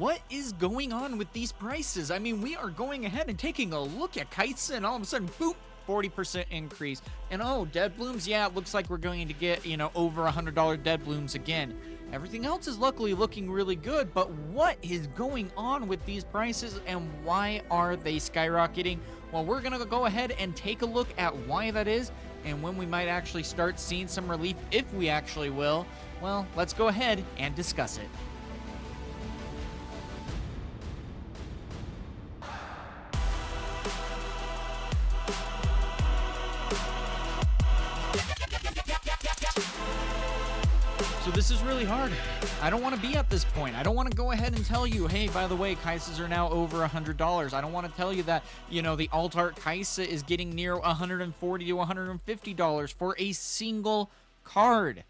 what is going on with these prices? I mean, we are going ahead and taking a look at Kai'Sa, and all of a sudden, boop, 40% increase. And oh, Deadblooms, yeah, it looks like we're going to get, over $100 Deadblooms again. Everything else is luckily looking really good, but what is going on with these prices and why are they skyrocketing? Well, we're going to go ahead and take a look at why that is and when we might actually start seeing some relief, if we actually will. Well, let's go ahead and discuss it. So this is really hard. I don't want to be at this point. I don't want to go ahead and tell you, hey, by the way, Kai'Sas are now over $100. I don't want to tell you that, the alt art Kai'Sa is getting near $140 to $150 for a single card.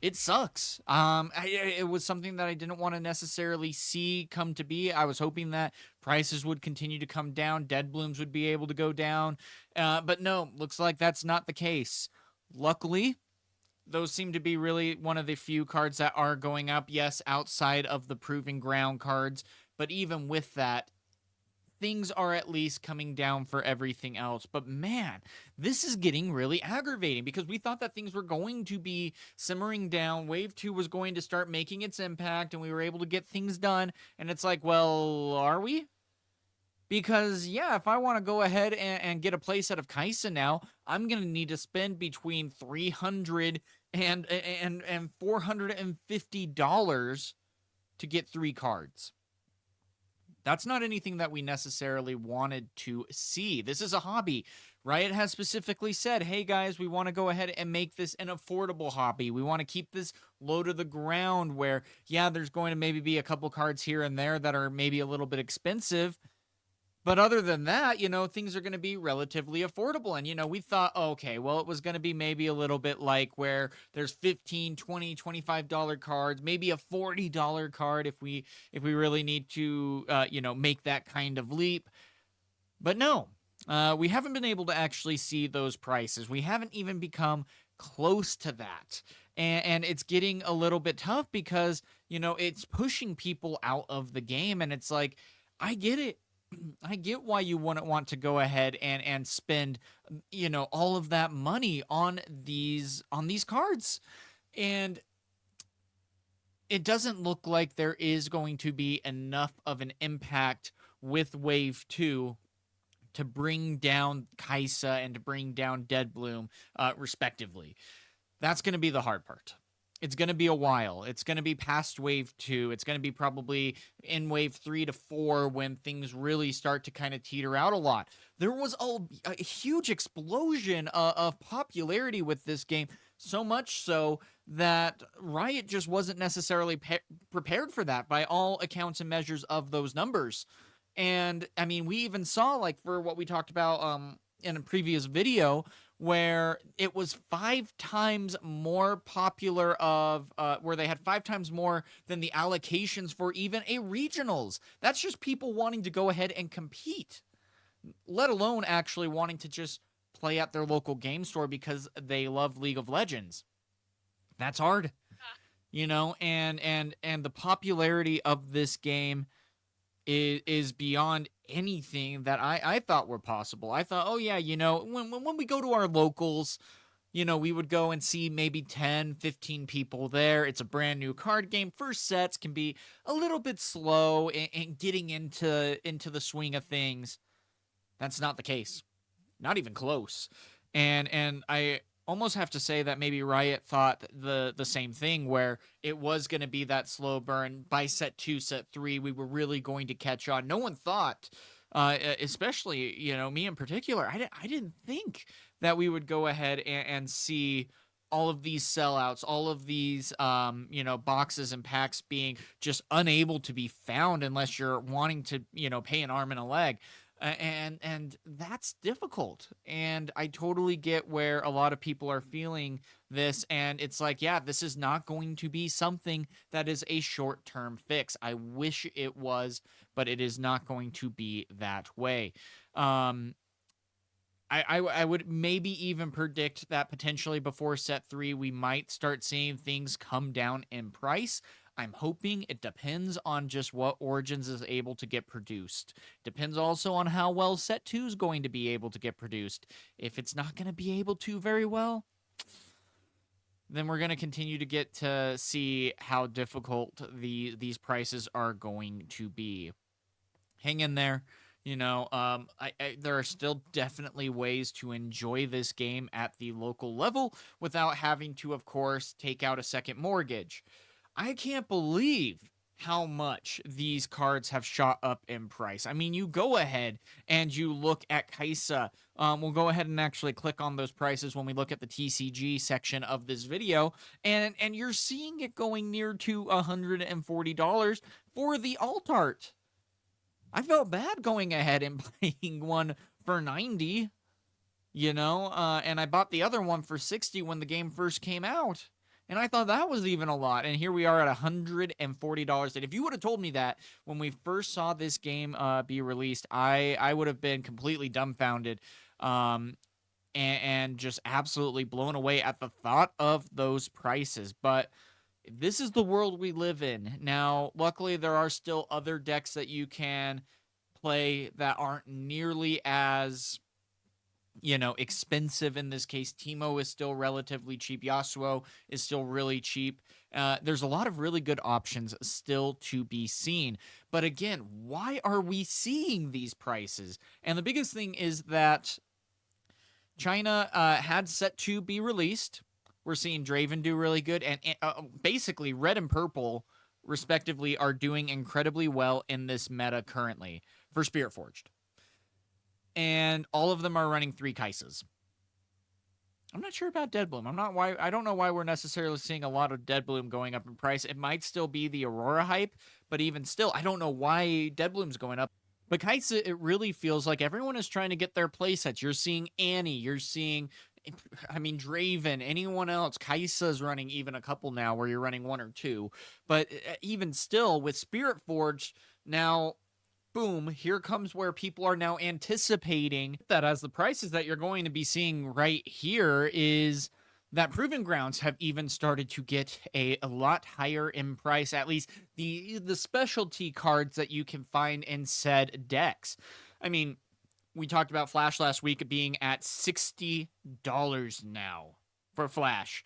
It sucks. It was something that I didn't want to necessarily see come to be. I was hoping that prices would continue to come down, Deadblooms would be able to go down, but no, looks like that's not the case. Luckily, those seem to be really one of the few cards that are going up, yes, outside of the Proving Ground cards, but even with that, things are at least coming down for everything else. But man, this is getting really aggravating because we thought that things were going to be simmering down. Wave 2 was going to start making its impact and we were able to get things done. And it's like, well, are we? Because, yeah, if I want to go ahead and get a playset of Kai'Sa now, I'm going to need to spend between $300 and $450 to get 3 cards. That's not anything that we necessarily wanted to see. This is a hobby. Riot has specifically said, hey guys, we want to go ahead and make this an affordable hobby. We want to keep this low to the ground where, yeah, there's going to maybe be a couple cards here and there that are maybe a little bit expensive. But other than that, things are going to be relatively affordable. And, we thought, okay, well, it was going to be maybe a little bit like where there's $15, $20, $25 cards, maybe a $40 card if we really need to, make that kind of leap. But no, we haven't been able to actually see those prices. We haven't even become close to that. And it's getting a little bit tough because, it's pushing people out of the game. And it's like, I get it. I get why you wouldn't want to go ahead and spend, all of that money on these cards. And it doesn't look like there is going to be enough of an impact with Wave 2 to bring down Kai'Sa and to bring down Deadbloom, respectively. That's going to be the hard part. It's going to be a while. It's going to be past Wave 2. It's going to be probably in Wave 3 to 4 when things really start to kind of teeter out a lot. There was a huge explosion of popularity with this game, so much so that Riot just wasn't necessarily prepared for that by all accounts and measures of those numbers. And, I mean, we even saw, like, for what we talked about in a previous video, where it was 5 times more popular where they had 5 times more than the allocations for even a regionals. That's just people wanting to go ahead and compete, let alone actually wanting to just play at their local game store because they love League of Legends. That's hard, and the popularity of this game is beyond anything that I thought were possible. I thought, oh yeah, when we go to our locals, we would go and see maybe 10, 15 people there. It's a brand new card game. First sets can be a little bit slow in getting into the swing of things. That's not the case. Not even close. And I almost have to say that maybe Riot thought the same thing, where it was going to be that slow burn. By set 2, set 3, we were really going to catch on. No one thought, especially, me in particular, I didn't think that we would go ahead and see all of these sellouts, all of these, boxes and packs being just unable to be found unless you're wanting to, pay an arm and a leg. And that's difficult. And I totally get where a lot of people are feeling this. And it's like, yeah, this is not going to be something that is a short-term fix. I wish it was, but it is not going to be that way. I would maybe even predict that potentially before set 3, we might start seeing things come down in price. I'm hoping it depends on just what Origins is able to get produced. Depends also on how well Set 2 is going to be able to get produced. If it's not going to be able to very well, then we're going to continue to get to see how difficult these prices are going to be. Hang in there. There are still definitely ways to enjoy this game at the local level without having to, of course, take out a second mortgage. I can't believe how much these cards have shot up in price. I mean, you go ahead and you look at Kai'Sa. We'll go ahead and actually click on those prices when we look at the TCG section of this video, and you're seeing it going near to $140 for the alt art. I felt bad going ahead and buying one for $90, and I bought the other one for $60 when the game first came out. And I thought that was even a lot. And here we are at $140. And if you would have told me that when we first saw this game be released, I would have been completely dumbfounded and just absolutely blown away at the thought of those prices. But this is the world we live in. Now, luckily, there are still other decks that you can play that aren't nearly as, expensive. In this case, Teemo is still relatively cheap. Yasuo is still really cheap. There's a lot of really good options still to be seen. But again, why are we seeing these prices? And the biggest thing is that China had Set 2 be released. We're seeing Draven do really good, and basically Red and Purple, respectively, are doing incredibly well in this meta currently for Spirit Forged. And all of them are running 3 Kai'Sas. I'm not sure about Deadbloom. I don't know why we're necessarily seeing a lot of Deadbloom going up in price. It might still be the Aurora hype, but even still, I don't know why Deadbloom's going up. But Kai'Sa, it really feels like everyone is trying to get their playsets. You're seeing Annie, you're seeing Draven, anyone else. Kai'Sa's running even a couple now where you're running 1 or 2. But even still, with Spirit Forged, now, boom, here comes where people are now anticipating that as the prices that you're going to be seeing right here is that Proving Grounds have even started to get a lot higher in price, at least the specialty cards that you can find in said decks. I mean, we talked about Flash last week being at $60 now for Flash.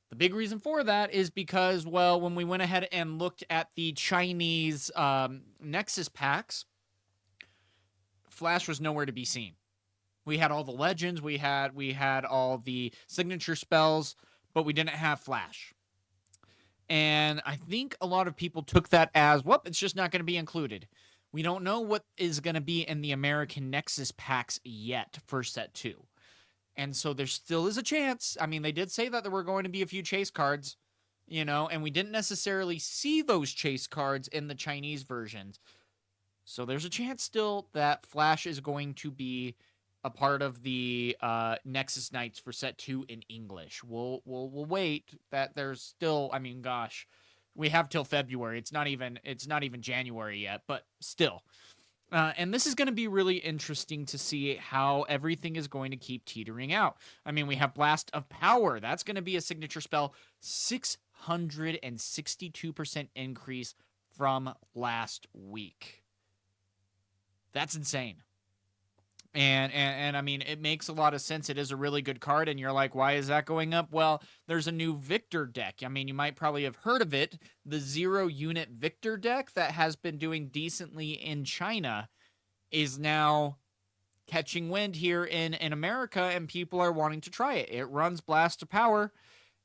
The big reason for that is because, well, when we went ahead and looked at the Chinese Nexus packs, Flash was nowhere to be seen. We had all the legends, we had all the signature spells, but we didn't have Flash. And I think a lot of people took that as, well, it's just not going to be included. We don't know what is going to be in the American Nexus packs yet for Set 2. And so there still is a chance. I mean, they did say that there were going to be a few chase cards, and we didn't necessarily see those chase cards in the Chinese versions. So there's a chance still that Flash is going to be a part of the Nexus Knights for Set 2 in English. We'll wait. That there's still, I mean, gosh, we have till February. It's not even January yet, but still. And this is going to be really interesting to see how everything is going to keep teetering out. I mean, we have Blast of Power. That's going to be a signature spell. 662% increase from last week. That's insane. And I mean, it makes a lot of sense. It is a really good card, and you're like, why is that going up? Well, there's a new Victor deck. I mean, you might probably have heard of it. The 0-unit Victor deck that has been doing decently in China is now catching wind here in America, and people are wanting to try it. It runs Blast of Power,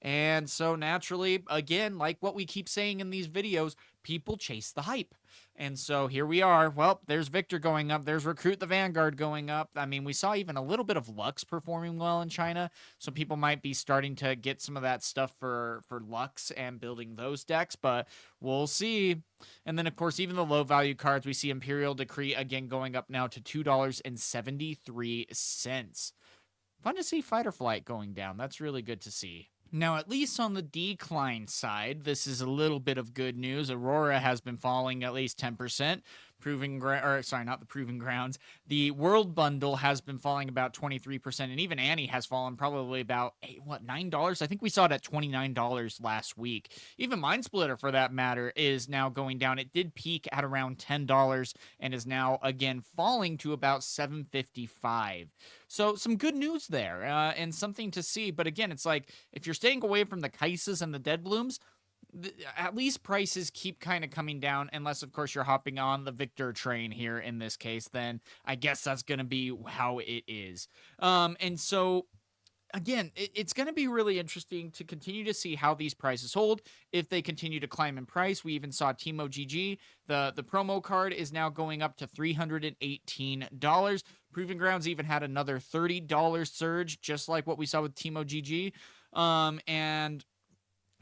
and so naturally, again, like what we keep saying in these videos, people chase the hype. And so here we are. Well, there's Victor going up. There's Recruit the Vanguard going up. I mean, we saw even a little bit of Lux performing well in China. So people might be starting to get some of that stuff for Lux and building those decks, but we'll see. And then, of course, even the low-value cards, we see Imperial Decree again going up now to $2.73. Fun to see Fight or Flight going down. That's really good to see. Now, at least on the decline side, this is a little bit of good news. Aurora has been falling at least 10%, not the Proving Grounds. The World Bundle has been falling about 23%, and even Annie has fallen probably about $9? I think we saw it at $29 last week. Even Mind Splitter, for that matter, is now going down. It did peak at around $10 and is now again falling to about $7.55. So some good news there, and something to see. But again, it's like if you're staying away from the Kai'Sas and the Deadblooms, at least prices keep kind of coming down, unless of course you're hopping on the Victor train here in this case. Then I guess that's going to be how it is. And so again, it's going to be really interesting to continue to see how these prices hold, if they continue to climb in price. We even saw Teemo GG, the promo card is now going up to $318. Proving Grounds even had another $30 surge, just like what we saw with Teemo GG. And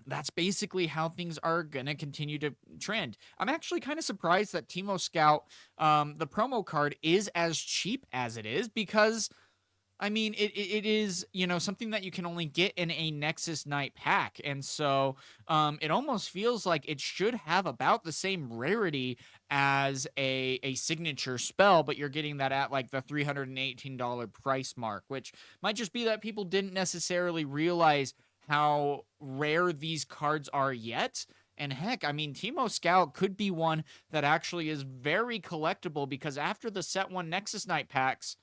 that's basically how things are going to continue to trend. I'm actually kind of surprised that Teemo Scout, the promo card, is as cheap as it is, because I mean, it is, something that you can only get in a Nexus Night pack. And so it almost feels like it should have about the same rarity as a signature spell, but you're getting that at like the $318 price mark, which might just be that people didn't necessarily realize how rare these cards are yet. And heck, I mean, Teemo Scout could be one that actually is very collectible, because after the Set 1 Nexus Night packs,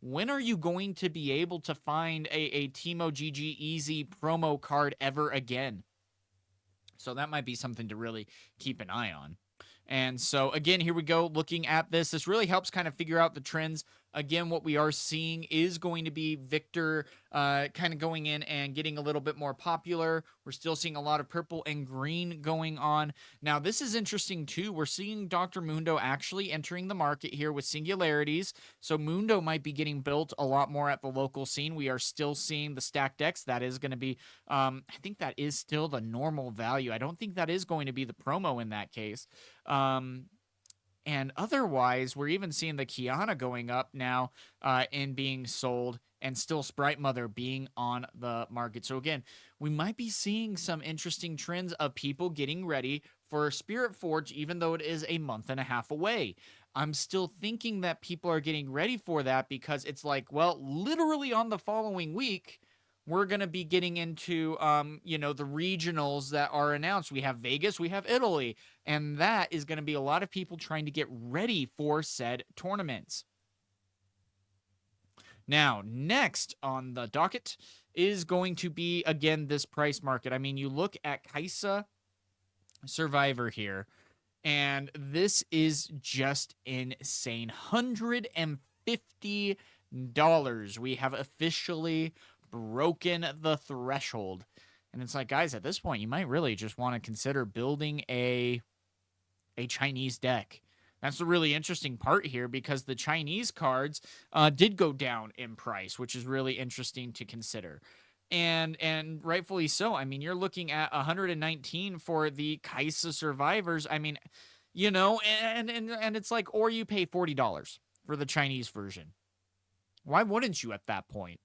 when are you going to be able to find a Teemo GG Easy promo card ever again? So that might be something to really keep an eye on. And so, again, here we go, looking at this. This really helps kind of figure out the trends. Again, what we are seeing is going to be Victor kind of going in and getting a little bit more popular. We're still seeing a lot of purple and green going on. Now, this is interesting, too. We're seeing Dr. Mundo actually entering the market here with singularities. So Mundo might be getting built a lot more at the local scene. We are still seeing the stack decks. That is going to be, I think that is still the normal value. I don't think that is going to be the promo in that case. And otherwise, we're even seeing the Kiana going up now and being sold, and still Sprite Mother being on the market. So again, we might be seeing some interesting trends of people getting ready for Spirit Forge, even though it is a month and a half away. I'm still thinking that people are getting ready for that, because it's like, well, literally on the following week, we're going to be getting into, the regionals that are announced. We have Vegas, we have Italy, and that is going to be a lot of people trying to get ready for said tournaments. Now, next on the docket is going to be, again, this price market. I mean, you look at Kai'Sa Survivor here, and this is just insane. $150. We have officially broken the threshold. And it's like, guys, at this point, you might really just want to consider building a Chinese deck. That's the really interesting part here, because the Chinese cards did go down in price, which is really interesting to consider. And rightfully so. I mean, you're looking at 119 for the Kai'Sa Survivors. I mean, and it's like, or you pay $40 for the Chinese version. Why wouldn't you at that point?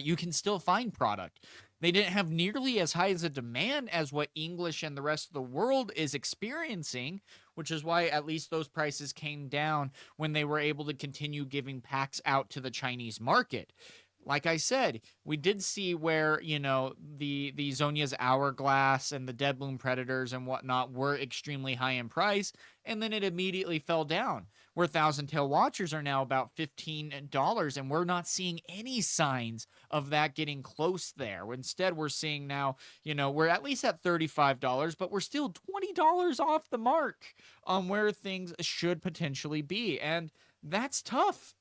You can still find product. They didn't have nearly as high as a demand as what English and the rest of the world is experiencing, which is why at least those prices came down when they were able to continue giving packs out to the Chinese market. Like I said, we did see where, the Zonia's Hourglass and the Deadbloom Predators and whatnot were extremely high in price, and then it immediately fell down, where Thousand Tail Watchers are now about $15, and we're not seeing any signs of that getting close there. Instead, we're seeing now, we're at least at $35, but we're still $20 off the mark on where things should potentially be, and that's tough.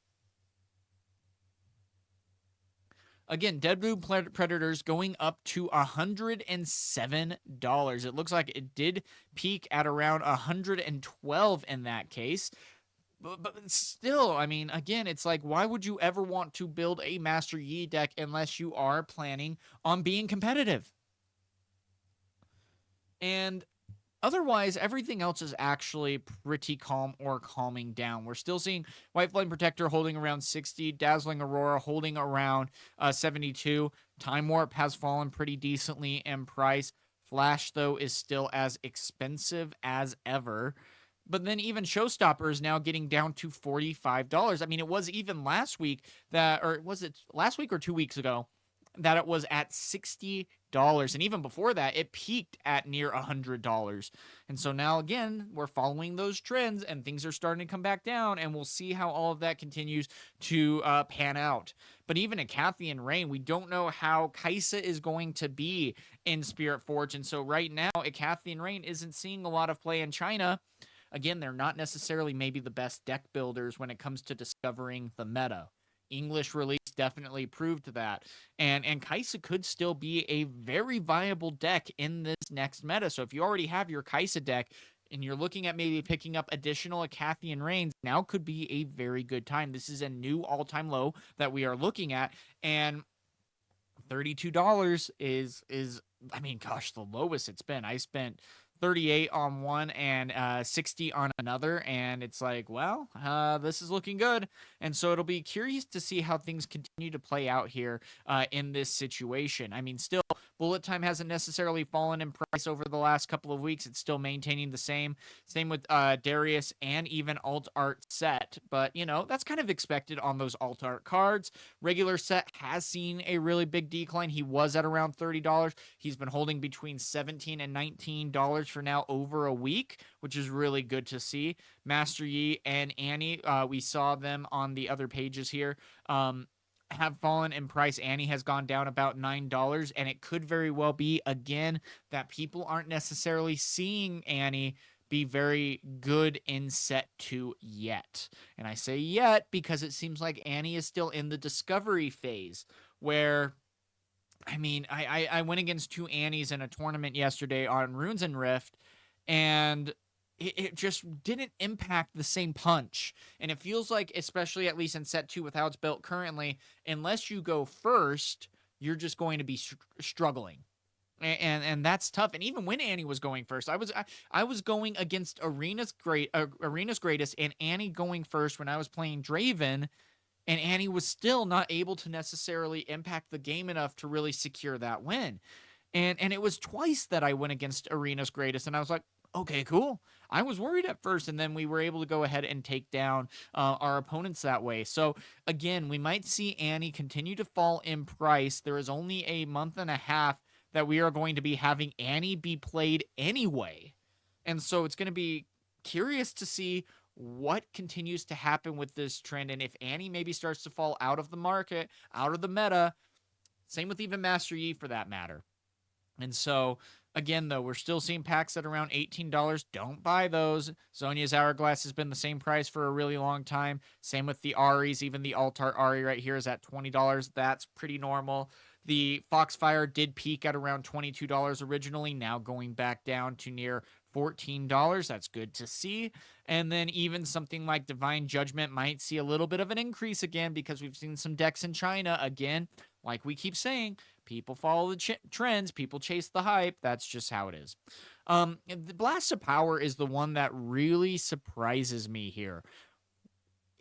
Again, Deadbloom Predators going up to $107. It looks like it did peak at around $112 in that case. But still, I mean, again, it's like, why would you ever want to build a Master Yi deck unless you are planning on being competitive? And otherwise, everything else is actually pretty calm or calming down. We're still seeing White Flame Protector holding around 60, Dazzling Aurora holding around 72. Time Warp has fallen pretty decently in price. Flash, though, is still as expensive as ever. But then even Showstopper is now getting down to $45. I mean, it was even last week that, or was it last week or 2 weeks ago, that it was at $60. And even before that, it peaked at near $100. And so now, again, we're following those trends and things are starting to come back down. And we'll see how all of that continues to pan out. But even at Kathy and Rain, we don't know how Kai'Sa is going to be in Spirit Forge. And so right now, at Kathy and Rain isn't seeing a lot of play in China. Again, they're not necessarily maybe the best deck builders when it comes to discovering the meta. English release definitely proved that. And Kai'Sa could still be a very viable deck in this next meta. So if you already have your Kai'Sa deck and you're looking at maybe picking up additional Acathian Reigns, now could be a very good time. This is a new all-time low that we are looking at. And $32 is I mean, gosh, the lowest it's been. I spent 38 on one and 60 on another, and it's like, well, this is looking good. And so it'll be curious to see how things continue to play out here in this situation. I mean, still, bullet time hasn't necessarily fallen in price over the last couple of weeks. It's still maintaining the same with Darius and even alt art set, but you know, that's kind of expected on those alt art cards. Regular set has seen a really big decline. He was at around $30. He's been holding between $17 and $19 for now over a week, which is really good to see. Master Yi and Annie, we saw them on the other pages here, have fallen in price. Annie has gone down about $9, and it could very well be, again, that people aren't necessarily seeing Annie be very good in set 2 yet. And I say yet because it seems like Annie is still in the discovery phase, where I mean, I went against 2 Annies in a tournament yesterday on Runes and Rift, and it just didn't impact the same punch. And it feels like, especially at least in set 2 with how it's built currently, unless you go first, you're just going to be struggling. And that's tough. And even when Annie was going first, I was going against Arena's Greatest and Annie going first when I was playing Draven, and Annie was still not able to necessarily impact the game enough to really secure that win. And it was twice that I went against Arena's Greatest, and I was like, okay, cool. I was worried at first, and then we were able to go ahead and take down our opponents that way. So, again, we might see Annie continue to fall in price. There is only a month and a half that we are going to be having Annie be played anyway. And so it's going to be curious to see what continues to happen with this trend, and if Annie maybe starts to fall out of the market, out of the meta. Same with even Master Yi for that matter. And so, again, though, we're still seeing packs at around $18. Don't buy those. Zhonya's Hourglass has been the same price for a really long time. Same with the Aries. Even the Altar Ari right here is at $20. That's pretty normal. The Foxfire did peak at around $22 originally, now going back down to near $14. That's good to see. And then even something like Divine Judgment might see a little bit of an increase again, because we've seen some decks in China. Again, like we keep saying, people follow the trends, people chase the hype. That's just how it is. The Blast of Power is the one that really surprises me here.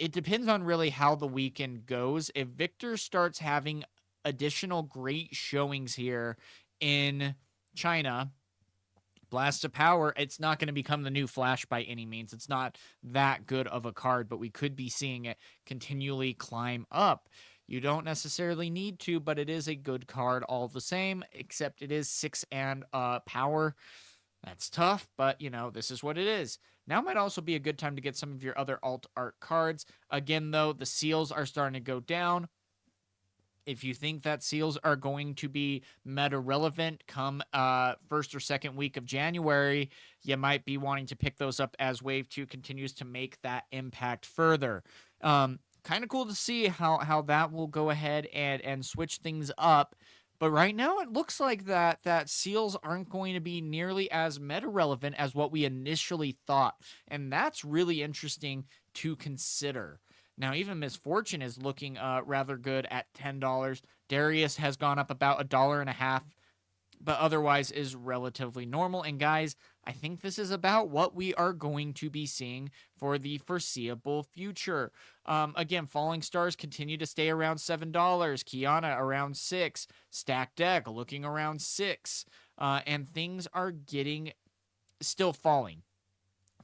It depends on really how the weekend goes. If Victor starts having additional great showings here in China, Blast of Power, it's not going to become the new Flash by any means. It's not that good of a card, but we could be seeing it continually climb up. You don't necessarily need to, but it is a good card all the same, except it is 6 and power. That's tough, but, you know, this is what it is. Now might also be a good time to get some of your other alt art cards. Again, though, the seals are starting to go down. If you think that seals are going to be meta relevant come first or second week of January, you might be wanting to pick those up as Wave 2 continues to make that impact further. Kind of cool to see how that will go ahead and switch things up. But right now, it looks like that seals aren't going to be nearly as meta relevant as what we initially thought. And that's really interesting to consider. Now, even Miss Fortune is looking rather good at $10. Darius has gone up about $1.50, but otherwise is relatively normal. And guys, I think this is about what we are going to be seeing for the foreseeable future. Again, Falling Stars continue to stay around $7. Kiana around $6. Stacked Deck looking around $6. And things are still falling.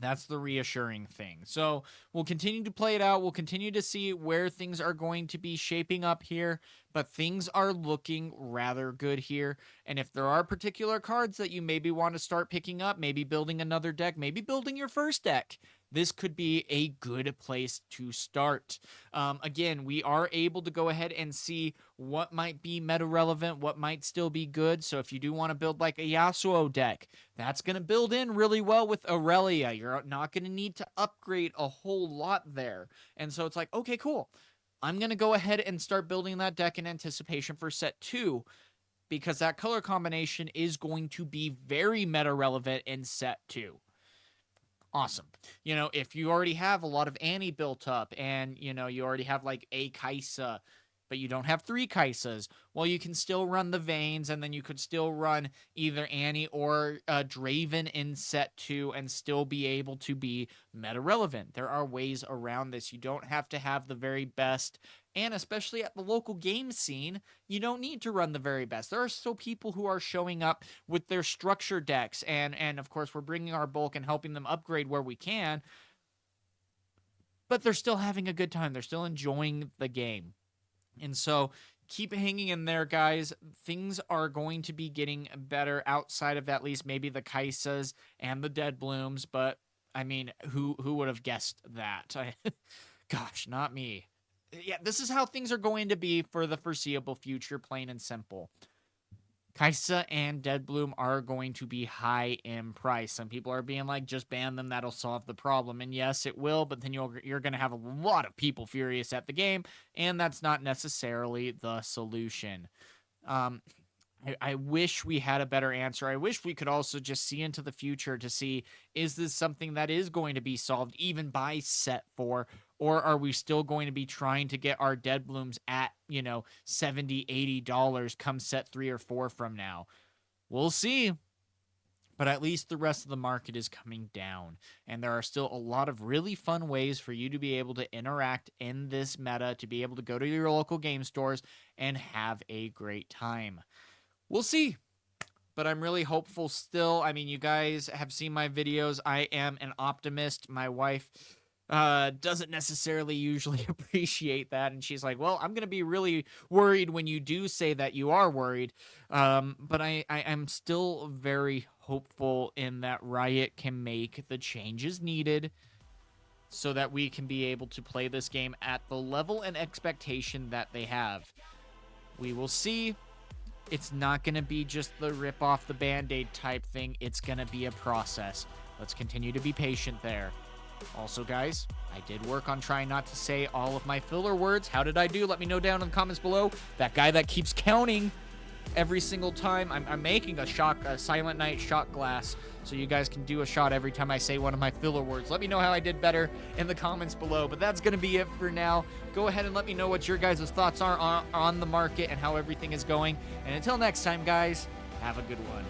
That's the reassuring thing. So we'll continue to play it out. We'll continue to see where things are going to be shaping up here, but things are looking rather good here. And if there are particular cards that you maybe want to start picking up, maybe building another deck, maybe building your first deck, this could be a good place to start. Again, we are able to go ahead and see what might be meta relevant, what might still be good. So if you do want to build like a Yasuo deck, that's going to build in really well with Aurelia. You're not going to need to upgrade a whole lot there. And so it's like, okay, cool. I'm going to go ahead and start building that deck in anticipation for set 2, because that color combination is going to be very meta relevant in set 2. Awesome. You know, if you already have a lot of Annie built up and, you know, you already have like a Kai'Sa, but you don't have 3 Kai'Sas, well, you can still run the Veins, and then you could still run either Annie or Draven in set 2 and still be able to be meta relevant. There are ways around this. You don't have to have the very best, and especially at the local game scene, you don't need to run the very best. There are still people who are showing up with their structure decks, and of course, we're bringing our bulk and helping them upgrade where we can, but they're still having a good time. They're still enjoying the game. And so keep hanging in there, guys. Things are going to be getting better outside of at least maybe the Kai'Sas and the Deadblooms, but I mean, who would have guessed that? Gosh, not me. Yeah, this is how things are going to be for the foreseeable future, plain and simple. Kai'Sa and Deadbloom are going to be high in price. Some people are being like, just ban them, that'll solve the problem. And yes, it will, but then you're going to have a lot of people furious at the game, and that's not necessarily the solution. I wish we had a better answer. I wish we could also just see into the future to see, is this something that is going to be solved even by set 4? Or are we still going to be trying to get our Deadblooms at, you know, $70, $80 come set 3 or 4 from now? We'll see. But at least the rest of the market is coming down. And there are still a lot of really fun ways for you to be able to interact in this meta, to be able to go to your local game stores and have a great time. We'll see. But I'm really hopeful still. I mean, you guys have seen my videos. I am an optimist. My wife doesn't necessarily usually appreciate that, and she's like, well, I'm gonna be really worried when you do say that you are worried, but I'm still very hopeful in that Riot can make the changes needed so that we can be able to play this game at the level and expectation that they have. We will see. It's not gonna be just the rip off the band-aid type thing. It's gonna be a process. Let's continue to be patient there. Also, guys, I did work on trying not to say all of my filler words. How did I do? Let me know down in the comments below. That guy that keeps counting every single time. I'm making a Silent Night shot glass, so you guys can do a shot every time I say one of my filler words. Let me know how I did better in the comments below. But that's going to be it for now. Go ahead and let me know what your guys' thoughts are on the market and how everything is going. And until next time, guys, have a good one.